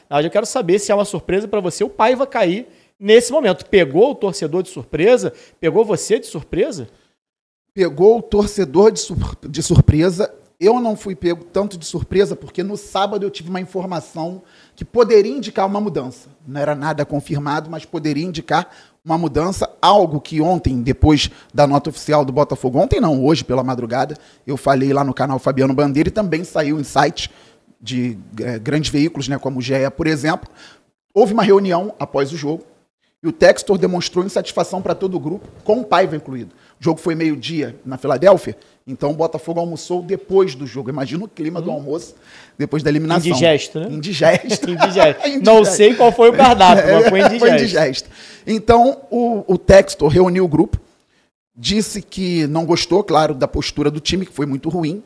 Mas eu quero saber se é uma surpresa para você o Paiva cair nesse momento. Pegou o torcedor de surpresa? Pegou você de surpresa? Pegou o torcedor de surpresa. Eu não fui pego tanto de surpresa, porque no sábado eu tive uma informação que poderia indicar uma mudança. Não era nada confirmado, mas poderia indicar uma mudança, algo que ontem, depois da nota oficial do Botafogo, ontem não, hoje pela madrugada, eu falei lá no canal Fabiano Bandeira e também saiu em sites de grandes veículos, né, como o GE, por exemplo. Houve uma reunião após o jogo e o Textor demonstrou insatisfação para todo o grupo, com o Paiva incluído. O jogo foi meio-dia na Filadélfia, então o Botafogo almoçou depois do jogo. Imagina o clima do almoço depois da eliminação. Indigesto, né? Indigesto. Indigesto. Não sei qual foi o cardápio, mas foi indigesto. Foi indigesto. Então, o Textor reuniu o grupo, disse que não gostou, claro, da postura do time, que foi muito ruim,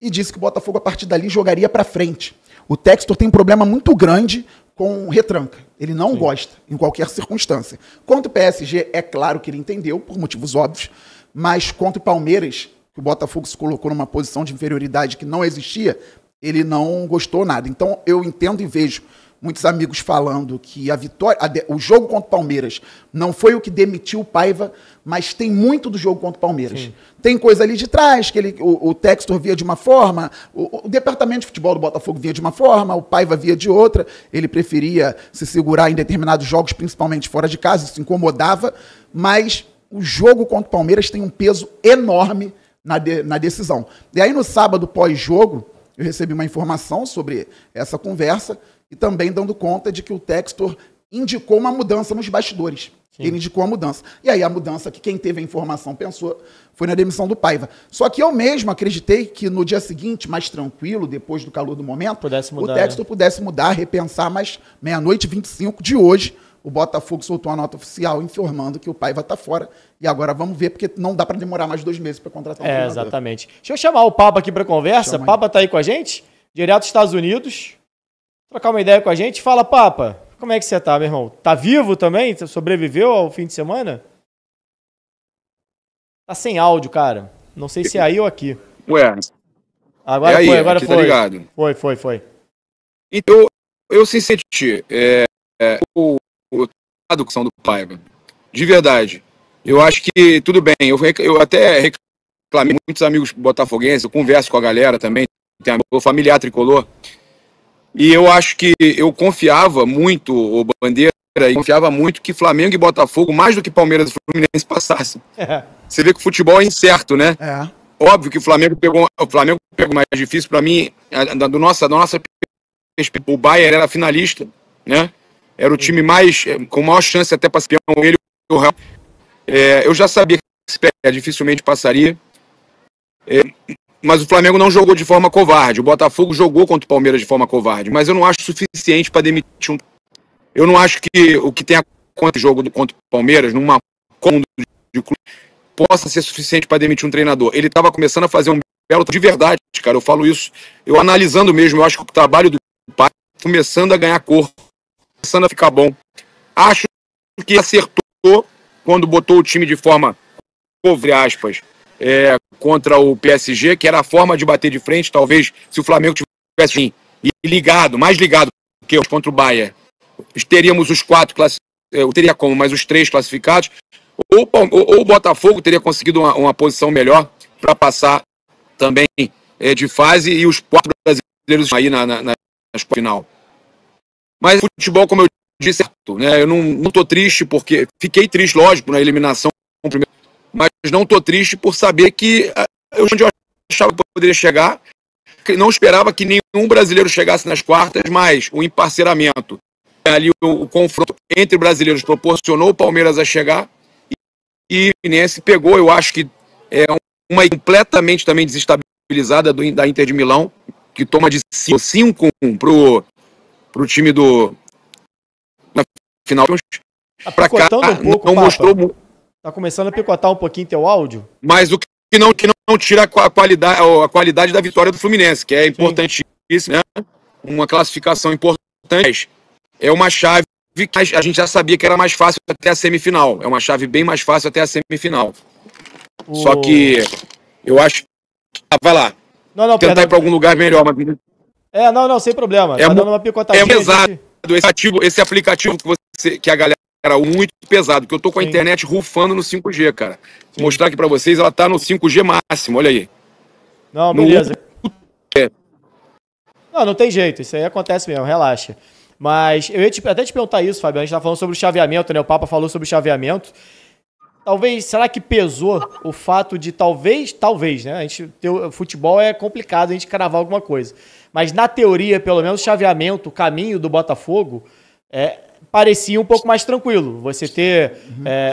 e disse que o Botafogo, a partir dali, jogaria para frente. O Textor tem um problema muito grande com retranca. Ele não gosta, em qualquer circunstância. Quanto o PSG, é claro que ele entendeu, por motivos óbvios, mas contra o Palmeiras, que o Botafogo se colocou numa posição de inferioridade que não existia, ele não gostou nada. Então, eu entendo e vejo muitos amigos falando que a vitória, o jogo contra o Palmeiras não foi o que demitiu o Paiva, mas tem muito do jogo contra o Palmeiras. Sim. Tem coisa ali de trás, que o Textor via de uma forma, o departamento de futebol do Botafogo via de uma forma, o Paiva via de outra, ele preferia se segurar em determinados jogos, principalmente fora de casa, isso incomodava, mas o jogo contra o Palmeiras tem um peso enorme na decisão. E aí no sábado pós-jogo, eu recebi uma informação sobre essa conversa e também dando conta de que o Textor indicou uma mudança nos bastidores. Sim. Ele indicou a mudança. E aí a mudança que quem teve a informação pensou foi na demissão do Paiva. Só que eu mesmo acreditei que no dia seguinte, mais tranquilo, depois do calor do momento, o Textor pudesse mudar, repensar, mas 00:25 de hoje, o Botafogo soltou uma nota oficial informando que o Paiva está fora. E agora vamos ver, porque não dá para demorar mais 2 meses para contratar um treinador. Exatamente. Deixa eu chamar o Papa aqui para conversa. Papa está aí com a gente, direto dos Estados Unidos. Trocar uma ideia com a gente. Fala, Papa, como é que você tá, meu irmão? Tá vivo também? Você sobreviveu ao fim de semana? Tá sem áudio, cara. Não sei se é aí ou aqui. Ué. Agora aí, foi, agora foi. Tá ligado. Foi. Então, eu sinceramente, a educação do Paiva, de verdade, eu acho que tudo bem. Eu até reclamei, muitos amigos botafoguenses, eu converso com a galera também, tem amigo familiar tricolor. E eu acho que eu confiava muito, o Bandeira, e confiava muito que Flamengo e Botafogo, mais do que Palmeiras e Fluminense, passassem. Você vê que o futebol é incerto, né? Óbvio que o Flamengo pegou mais difícil. Para mim, da nossa o Bayern era finalista, né? Era o time com maior chance até para ser campeão, ele e o Real. Eu já sabia que dificilmente passaria. Mas o Flamengo não jogou de forma covarde. O Botafogo jogou contra o Palmeiras de forma covarde. Mas eu não acho suficiente para demitir Eu não acho que o que tem contra o jogo contra o Palmeiras, numa conta de clube, possa ser suficiente para demitir um treinador. Ele estava começando a fazer um belo de verdade, cara. Eu falo isso, eu analisando mesmo, eu acho que o trabalho do pai começando a ganhar cor, começando a ficar bom. Acho que acertou quando botou o time de forma, entre aspas, contra o PSG, que era a forma de bater de frente. Talvez se o Flamengo tivesse mais ligado que contra o Bayern, teríamos os 4 eu teria mas os 3 classificados, ou o Botafogo teria conseguido uma posição melhor para passar também de fase, e os 4 brasileiros aí na final. Mas o futebol, como eu disse, né, eu não estou triste, porque fiquei triste, lógico, na eliminação, mas não estou triste por saber que onde eu achava que poderia chegar, não esperava que nenhum brasileiro chegasse nas quartas, mas o emparceramento, ali o confronto entre brasileiros proporcionou o Palmeiras a chegar, e o Fluminense pegou, eu acho que uma completamente também desestabilizada da Inter de Milão, que toma de 5-1 pro time na final. Para cá, não mostrou. Tá começando a picotar um pouquinho teu áudio. Mas o que não tira a qualidade da vitória do Fluminense, que é importantíssimo, né? Uma classificação importante. É uma chave que a gente já sabia que era mais fácil até a semifinal. É uma chave bem mais fácil até a semifinal. Só que eu acho que... vai lá. Não, tentar ir para algum lugar melhor. Mas... não, sem problema. Tá dando uma picotadinha. Exato. esse aplicativo que a galera muito pesado, que eu tô com a internet rufando no 5G, cara. Vou mostrar aqui pra vocês, ela tá no 5G máximo, olha aí. Não, beleza. Não tem jeito, isso aí acontece mesmo, relaxa. Mas eu ia até te perguntar isso, Fabiano, a gente tava falando sobre o chaveamento, né? O Papa falou sobre o chaveamento. Talvez, será que pesou o fato de talvez, né? O futebol é complicado a gente cravar alguma coisa. Mas na teoria, pelo menos, o chaveamento, o caminho do Botafogo parecia um pouco mais tranquilo. Você ter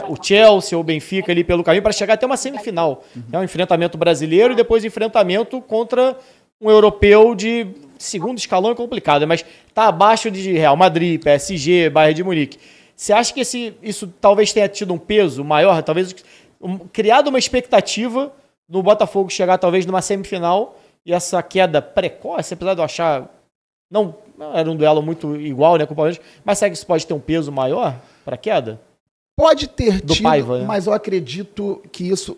o Chelsea ou o Benfica ali pelo caminho para chegar até uma semifinal. É um enfrentamento brasileiro e depois enfrentamento contra um europeu de segundo escalão é complicado, mas tá abaixo de Real Madrid, PSG, Bayern de Munique. Você acha que isso talvez tenha tido um peso maior, talvez criado uma expectativa no Botafogo chegar talvez numa semifinal e essa queda precoce, apesar de eu achar não era um duelo muito igual, né, com o Palmeiras, mas será que isso pode ter um peso maior para a queda? Pode ter do tido, Paiva, né? Mas eu acredito que isso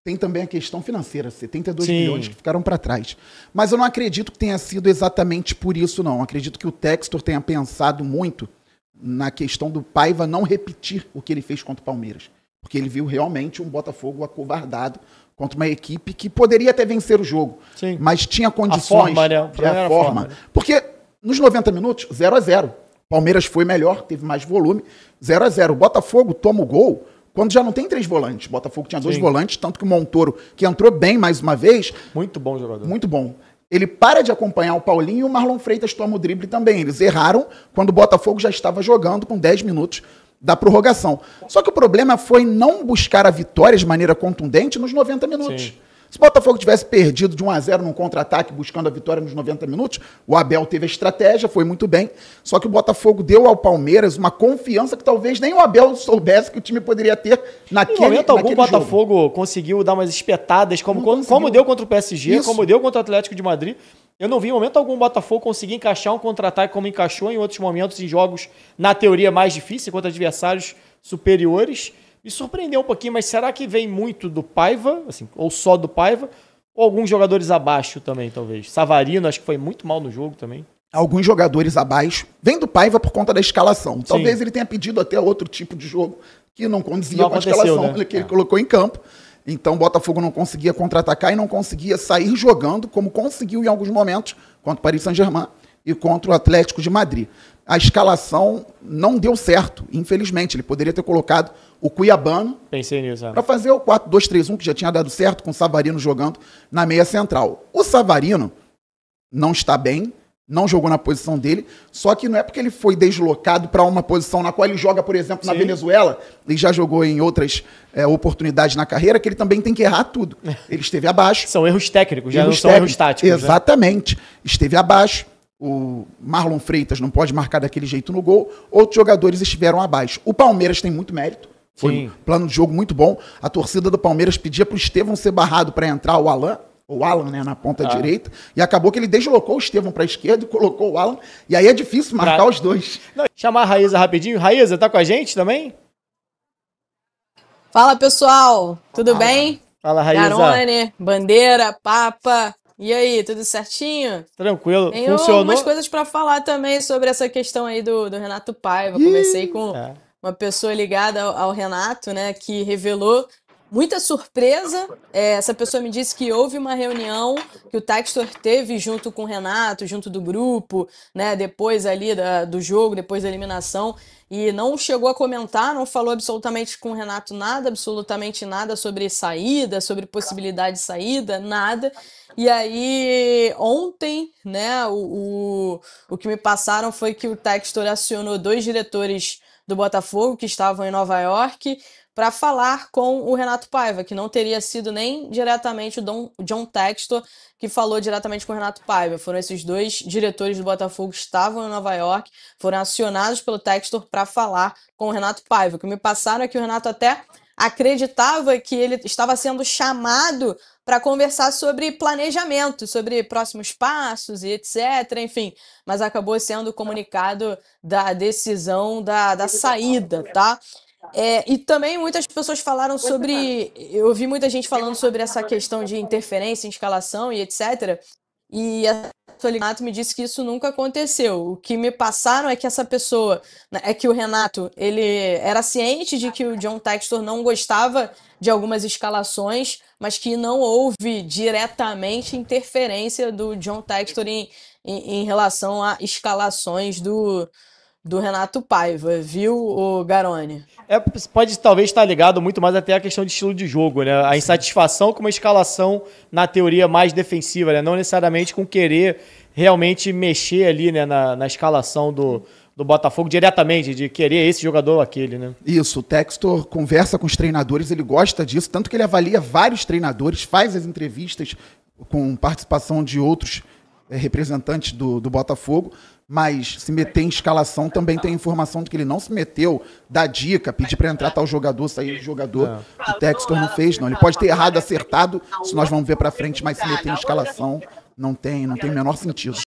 tem também a questão financeira, 72 milhões que ficaram para trás. Mas eu não acredito que tenha sido exatamente por isso, não. Eu acredito que o Textor tenha pensado muito na questão do Paiva não repetir o que ele fez contra o Palmeiras. Porque ele viu realmente um Botafogo acovardado contra uma equipe que poderia até vencer o jogo. Sim. Mas tinha condições. A forma. Porque nos 90 minutos, 0-0. Palmeiras foi melhor, teve mais volume, 0-0. O Botafogo toma o gol quando já não tem 3 volantes. O Botafogo tinha 2 volantes, tanto que o Montoro, que entrou bem mais uma vez. Muito bom jogador. Muito bom. Ele para de acompanhar o Paulinho e o Marlon Freitas toma o drible também. Eles erraram quando o Botafogo já estava jogando com 10 minutos da prorrogação. Só que o problema foi não buscar a vitória de maneira contundente nos 90 minutos. Sim. Se o Botafogo tivesse perdido de 1-0 num contra-ataque buscando a vitória nos 90 minutos, o Abel teve a estratégia, foi muito bem. Só que o Botafogo deu ao Palmeiras uma confiança que talvez nem o Abel soubesse que o time poderia ter naquele jogo. Em momento algum, o Botafogo conseguiu dar umas espetadas, como deu contra o PSG, isso, como deu contra o Atlético de Madrid. Eu não vi em momento algum o Botafogo conseguir encaixar um contra-ataque como encaixou em outros momentos em jogos, na teoria, mais difíceis, contra adversários superiores. Me surpreendeu um pouquinho, mas será que vem muito do Paiva, assim, ou só do Paiva, ou alguns jogadores abaixo também, talvez? Savarino, acho que foi muito mal no jogo também. Alguns jogadores abaixo. Vem do Paiva por conta da escalação. Talvez ele tenha pedido até outro tipo de jogo que não condizia com a escalação, né, que ele colocou em campo. Então o Botafogo não conseguia contra-atacar e não conseguia sair jogando, como conseguiu em alguns momentos, contra o Paris Saint-Germain e contra o Atlético de Madrid. A escalação não deu certo, infelizmente. Ele poderia ter colocado o Cuiabano para fazer o 4-2-3-1, que já tinha dado certo, com o Savarino jogando na meia central. O Savarino não está bem, não jogou na posição dele, só que não é porque ele foi deslocado para uma posição na qual ele joga, por exemplo, na Venezuela, ele já jogou em outras oportunidades na carreira, que ele também tem que errar tudo. Ele esteve abaixo. São erros técnicos, já não são erros táticos. Exatamente. Né? Esteve abaixo. O Marlon Freitas não pode marcar daquele jeito no gol. Outros jogadores estiveram abaixo. O Palmeiras tem muito mérito. Foi um plano de jogo muito bom. A torcida do Palmeiras pedia para o Estevão ser barrado para entrar o Alan, né, na ponta direita. E acabou que ele deslocou o Estevão para a esquerda e colocou o Alan. E aí é difícil marcar os dois. Chamar a Raíza rapidinho. Raíza, tá com a gente também? Fala, pessoal. Tudo bem? Fala, Raíza. Garone, Bandeira, Papa... E aí, tudo certinho? Tranquilo. Tenho algumas coisas para falar também sobre essa questão aí do Renato Paiva. Comecei com uma pessoa ligada ao Renato, né, que revelou muita surpresa. Essa pessoa me disse que houve uma reunião que o Textor teve junto com o Renato, junto do grupo, né, depois ali do jogo, depois da eliminação, e não chegou a comentar, não falou absolutamente com o Renato nada, absolutamente nada sobre saída, sobre possibilidade de saída, nada. E aí, ontem, né, o que me passaram foi que o Textor acionou 2 diretores do Botafogo que estavam em Nova York para falar com o Renato Paiva, que não teria sido nem diretamente o John Textor que falou diretamente com o Renato Paiva. Foram esses 2 diretores do Botafogo que estavam em Nova York, foram acionados pelo Textor para falar com o Renato Paiva. O que me passaram é que o Renato até acreditava que ele estava sendo chamado para conversar sobre planejamento, sobre próximos passos e etc, enfim, mas acabou sendo comunicado da decisão da saída, tá? E também muitas pessoas falaram sobre... Eu ouvi muita gente falando sobre essa questão de interferência em escalação e etc. e a Renato me disse que isso nunca aconteceu. O que me passaram é que essa pessoa, é que o Renato, ele era ciente de que o John Textor não gostava de algumas escalações, mas que não houve diretamente interferência do John Textor em relação a escalações do Renato Paiva, viu, o Garone? Pode talvez estar ligado muito mais até a questão de estilo de jogo, né? A insatisfação com uma escalação, na teoria, mais defensiva, né? Não necessariamente com querer realmente mexer ali, né, na escalação do Botafogo diretamente, de querer esse jogador ou aquele, né? Isso, o Textor conversa com os treinadores, ele gosta disso, tanto que ele avalia vários treinadores, faz as entrevistas com participação de outros representantes do Botafogo, mas se meter em escalação também tem informação de que ele não se meteu, dá dica, pedir para entrar tal jogador, sair do jogador. O Textor não fez, não. Ele pode ter errado, acertado, isso nós vamos ver para frente, mas se meter em escalação não tem o menor sentido.